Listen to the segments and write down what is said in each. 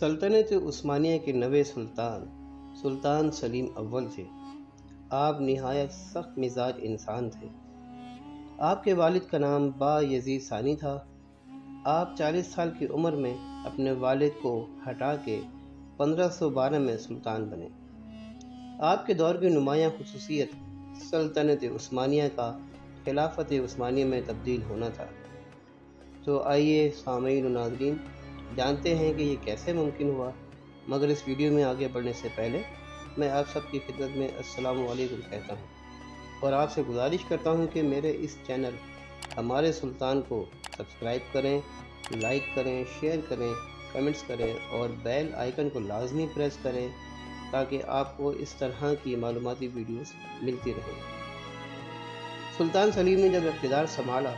سلطنت عثمانیہ کے نوے سلطان سلیم اول تھے۔ آپ نہایت سخت مزاج انسان تھے۔ آپ کے والد کا نام با یزید ثانی تھا۔ آپ 40 سال کی عمر میں اپنے والد کو ہٹا کے 1512 میں سلطان بنے۔ آپ کے دور کی نمایاں خصوصیت سلطنت عثمانیہ کا خلافت عثمانیہ میں تبدیل ہونا تھا۔ تو آئیے سامعین و ناظرین جانتے ہیں کہ یہ کیسے ممکن ہوا، مگر اس ویڈیو میں آگے بڑھنے سے پہلے میں آپ سب کی خدمت میں السلام علیکم کہتا ہوں اور آپ سے گزارش کرتا ہوں کہ میرے اس چینل ہمارے سلطان کو سبسکرائب کریں، لائک کریں، شیئر کریں، کمنٹس کریں اور بیل آئیکن کو لازمی پریس کریں تاکہ آپ کو اس طرح کی معلوماتی ویڈیوز ملتی رہیں۔ سلطان سلیم نے جب اقتدار سنبھالا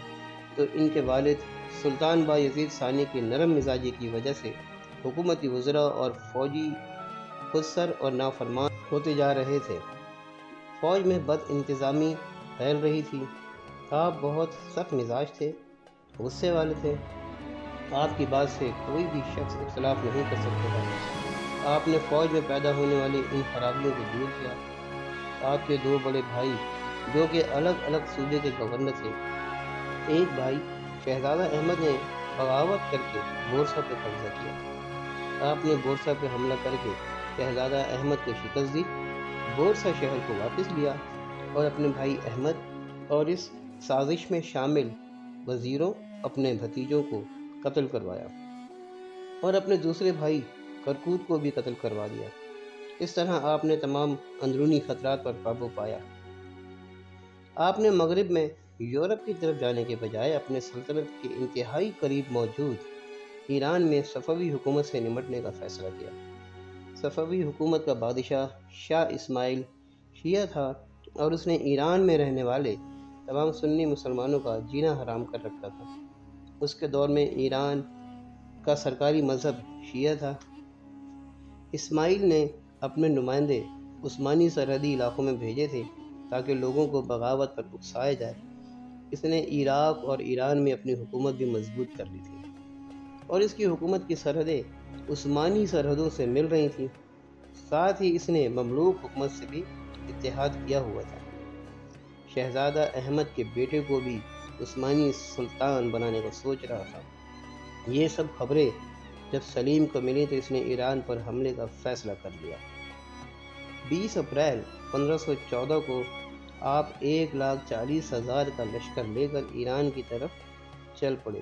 تو ان کے والد سلطان با یزید ثانی کی نرم مزاجی کی وجہ سے حکومتی وزراء اور فوجی خودسر اور نافرمان ہوتے جا رہے تھے۔ فوج میں بد انتظامی پھیل رہی تھی۔ آپ بہت سخت مزاج تھے، غصے والے تھے۔ آپ کی بات سے کوئی بھی شخص اختلاف نہیں کر سکتا تھا۔ آپ نے فوج میں پیدا ہونے والی ان خرابیوں کو دور کیا۔ آپ کے دو بڑے بھائی جو کہ الگ الگ صوبے کے گورنر تھے، ایک بھائی شہزادہ احمد نے بغاوت کر کے بورسا پہ قبضہ کیا۔ آپ نے بورسا پہ حملہ کر کے شہزادہ احمد کو شکست دی، بورسا شہر کو واپس لیا اور اپنے بھائی احمد اور اس سازش میں شامل وزیروں اپنے بھتیجوں کو قتل کروایا اور اپنے دوسرے بھائی کرکوت کو بھی قتل کروا دیا۔ اس طرح آپ نے تمام اندرونی خطرات پر قابو پایا۔ آپ نے مغرب میں یورپ کی طرف جانے کے بجائے اپنے سلطنت کے انتہائی قریب موجود ایران میں صفوی حکومت سے نمٹنے کا فیصلہ کیا۔ صفوی حکومت کا بادشاہ شاہ اسماعیل شیعہ تھا اور اس نے ایران میں رہنے والے تمام سنی مسلمانوں کا جینا حرام کر رکھا تھا۔ اس کے دور میں ایران کا سرکاری مذہب شیعہ تھا۔ اسماعیل نے اپنے نمائندے عثمانی سرحدی علاقوں میں بھیجے تھے تاکہ لوگوں کو بغاوت پر اکسایا جائے۔ اس نے عراق اور ایران میں اپنی حکومت بھی مضبوط کر لی تھی اور اس کی حکومت کی سرحدیں عثمانی سرحدوں سے مل رہی تھیں۔ ساتھ ہی اس نے مملوک حکومت سے بھی اتحاد کیا ہوا تھا۔ شہزادہ احمد کے بیٹے کو بھی عثمانی سلطان بنانے کا سوچ رہا تھا۔ یہ سب خبریں جب سلیم کو ملی تو اس نے ایران پر حملے کا فیصلہ کر لیا۔ 20 اپریل 1514 کو آپ 1,40,000 کا لشکر لے کر ایران کی طرف چل پڑے۔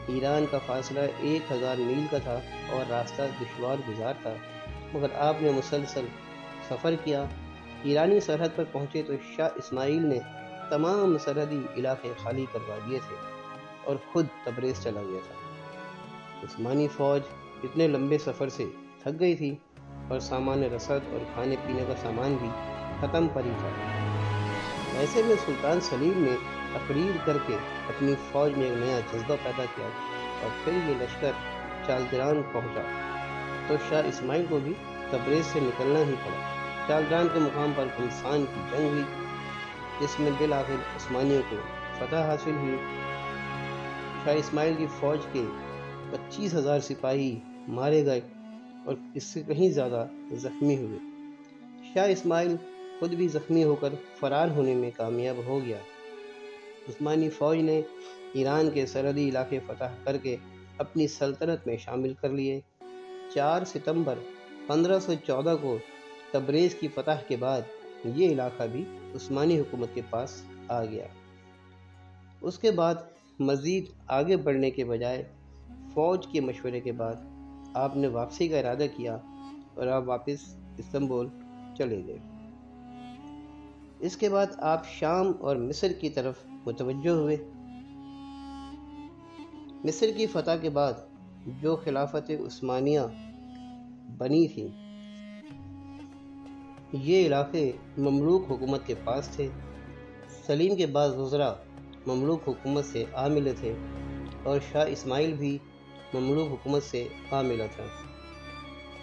ایران کا فاصلہ 1000 میل کا تھا اور راستہ دشوار گزار تھا، مگر آپ نے مسلسل سفر کیا۔ ایرانی سرحد پر پہنچے تو شاہ اسماعیل نے تمام سرحدی علاقے خالی کروا دیے تھے اور خود تبریز چلا گیا تھا۔ عثمانی فوج اتنے لمبے سفر سے تھک گئی تھی اور سامان رسد اور کھانے پینے کا سامان بھی ختم پڑی تھا۔ ایسے میں سلطان سلیم نے تقریر کر کے اپنی فوج میں ایک نیا جذبہ پیدا کیا اور پھر یہ لشکر چالدران پہنچا تو شاہ اسماعیل کو بھی تبریز سے نکلنا ہی پڑا۔ چالدران کے مقام پر گلستان کی جنگ ہوئی جس میں بالآخر عثمانیوں کو فتح حاصل ہوئی۔ شاہ اسماعیل کی فوج کے 25,000 سپاہی مارے گئے اور اس سے کہیں زیادہ زخمی ہوئے۔ شاہ اسماعیل خود بھی زخمی ہو کر فرار ہونے میں کامیاب ہو گیا۔ عثمانی فوج نے ایران کے سرحدی علاقے فتح کر کے اپنی سلطنت میں شامل کر لیے۔ 4 ستمبر 1514 کو تبریز کی فتح کے بعد یہ علاقہ بھی عثمانی حکومت کے پاس آ گیا۔ اس کے بعد مزید آگے بڑھنے کے بجائے فوج کے مشورے کے بعد آپ نے واپسی کا ارادہ کیا اور آپ واپس استنبول چلے گئے۔ اس کے بعد آپ شام اور مصر کی طرف متوجہ ہوئے۔ مصر کی فتح کے بعد جو خلافت عثمانیہ بنی تھی، یہ علاقے مملوک حکومت کے پاس تھے۔ سلیم کے بعض وزراء مملوک حکومت سے آ ملے تھے اور شاہ اسماعیل بھی مملوک حکومت سے آ ملا تھا۔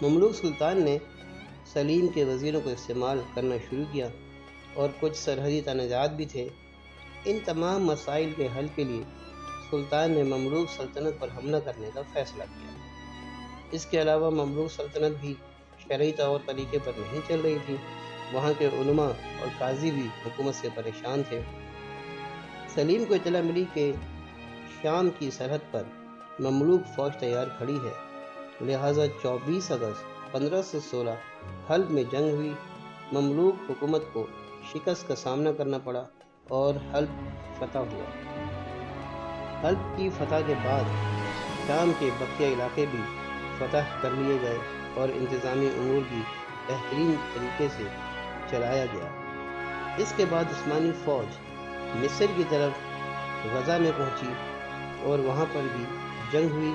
مملوک سلطان نے سلیم کے وزیروں کو استعمال کرنا شروع کیا اور کچھ سرحدی تنازعات بھی تھے۔ ان تمام مسائل کے حل کے لیے سلطان نے مملوک سلطنت پر حملہ کرنے کا فیصلہ کیا۔ اس کے علاوہ مملوک سلطنت بھی شرعی طور طریقے پر نہیں چل رہی تھی۔ وہاں کے علماء اور قاضی بھی حکومت سے پریشان تھے۔ سلیم کو اطلاع ملی کہ شام کی سرحد پر مملوک فوج تیار کھڑی ہے، لہٰذا 24 اگست 1516 حلب میں جنگ ہوئی۔ مملوک حکومت کو شکست کا سامنا کرنا پڑا اور حلب فتح ہوا۔ حلب کی فتح کے بعد شام کے بقیہ علاقے بھی فتح کر لیے گئے اور انتظامی امور بھی بہترین طریقے سے چلایا گیا۔ اس کے بعد عثمانی فوج مصر کی طرف غزہ میں پہنچی اور وہاں پر بھی جنگ ہوئی۔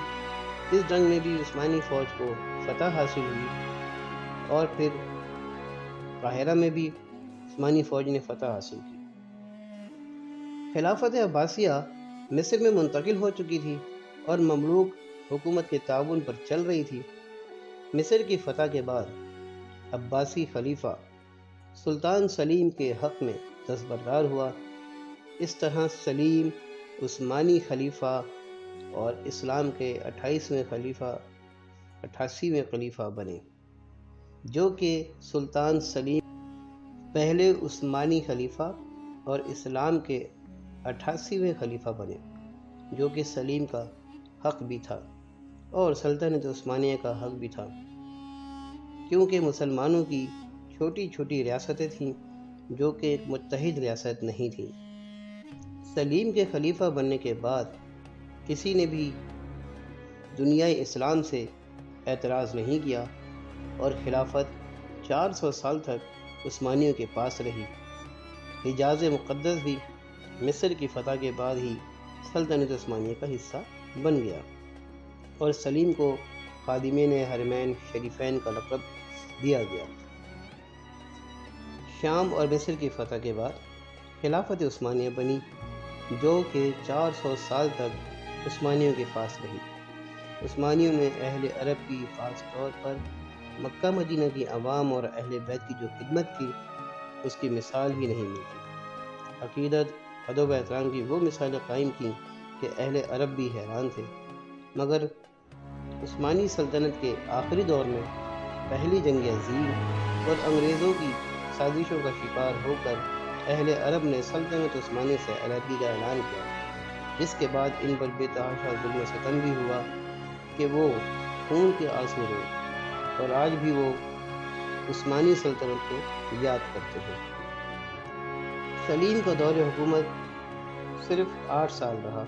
اس جنگ میں بھی عثمانی فوج کو فتح حاصل ہوئی اور پھر قاہرہ میں بھی عثمانی فوج نے فتح حاصل کی۔ خلافت عباسیہ مصر میں منتقل ہو چکی تھی اور مملوک حکومت کے تعاون پر چل رہی تھی۔ مصر کی فتح کے بعد عباسی خلیفہ سلطان سلیم کے حق میں دستبردار ہوا۔ اس طرح سلیم عثمانی خلیفہ اور اسلام کے 88ویں خلیفہ بنے، جو کہ سلطان سلیم پہلے عثمانی خلیفہ اور اسلام کے 88ویں خلیفہ بنے، جو کہ سلیم کا حق بھی تھا اور سلطنت عثمانیہ کا حق بھی تھا، کیونکہ مسلمانوں کی چھوٹی چھوٹی ریاستیں تھیں جو کہ ایک متحد ریاست نہیں تھیں۔ سلیم کے خلیفہ بننے کے بعد کسی نے بھی دنیائے اسلام سے اعتراض نہیں کیا اور خلافت 400 سال تک عثمانیوں کے پاس رہی۔ حجاز مقدس بھی مصر کی فتح کے بعد ہی سلطنت عثمانیہ کا حصہ بن گیا اور سلیم کو خادمین حرمین شریفین کا لقب دیا گیا۔ شام اور مصر کی فتح کے بعد خلافت عثمانیہ بنی، جو کہ 400 سال تک عثمانیوں کے پاس رہی۔ عثمانیوں نے اہل عرب کی خاص طور پر مکہ مدینہ کی عوام اور اہل بیت کی جو خدمت کی، اس کی مثال ہی نہیں ملتی۔ عقیدت، ادب و احترام کی وہ مثالیں قائم کی کہ اہل عرب بھی حیران تھے۔ مگر عثمانی سلطنت کے آخری دور میں پہلی جنگ عظیم اور انگریزوں کی سازشوں کا شکار ہو کر اہل عرب نے سلطنت عثمانیہ سے علیحدگی کا اعلان کیا، جس کے بعد ان پر بے تحاشا ظلم و ستم بھی ہوا کہ وہ خون کے آنسو روئے اور آج بھی وہ عثمانی سلطنت کو یاد کرتے ہیں۔ سلیم کا دور حکومت صرف 8 سال رہا۔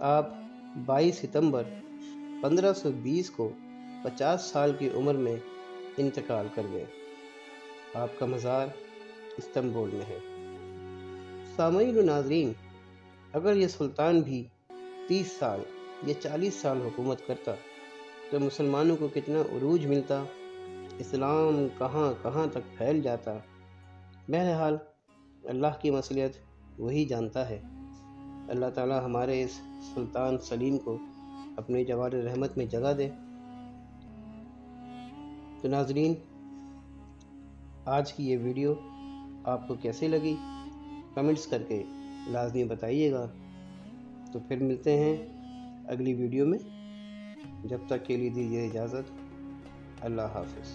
آپ 22 ستمبر 1520 کو 50 سال کی عمر میں انتقال کر گئے۔ آپ کا مزار استنبول میں ہے۔ سامعین و ناظرین، اگر یہ سلطان بھی 30 سال یا 40 سال حکومت کرتا تو مسلمانوں کو کتنا عروج ملتا، اسلام کہاں کہاں تک پھیل جاتا۔ بہرحال اللہ کی مصلحت وہی جانتا ہے۔ اللہ تعالی ہمارے اس سلطان سلیم کو اپنے جوار رحمت میں جگہ دے۔ تو ناظرین، آج کی یہ ویڈیو آپ کو کیسی لگی کمنٹس کر کے لازمی بتائیے گا۔ تو پھر ملتے ہیں اگلی ویڈیو میں، جب تک کے لیے دیجیے اجازت۔ اللہ حافظ۔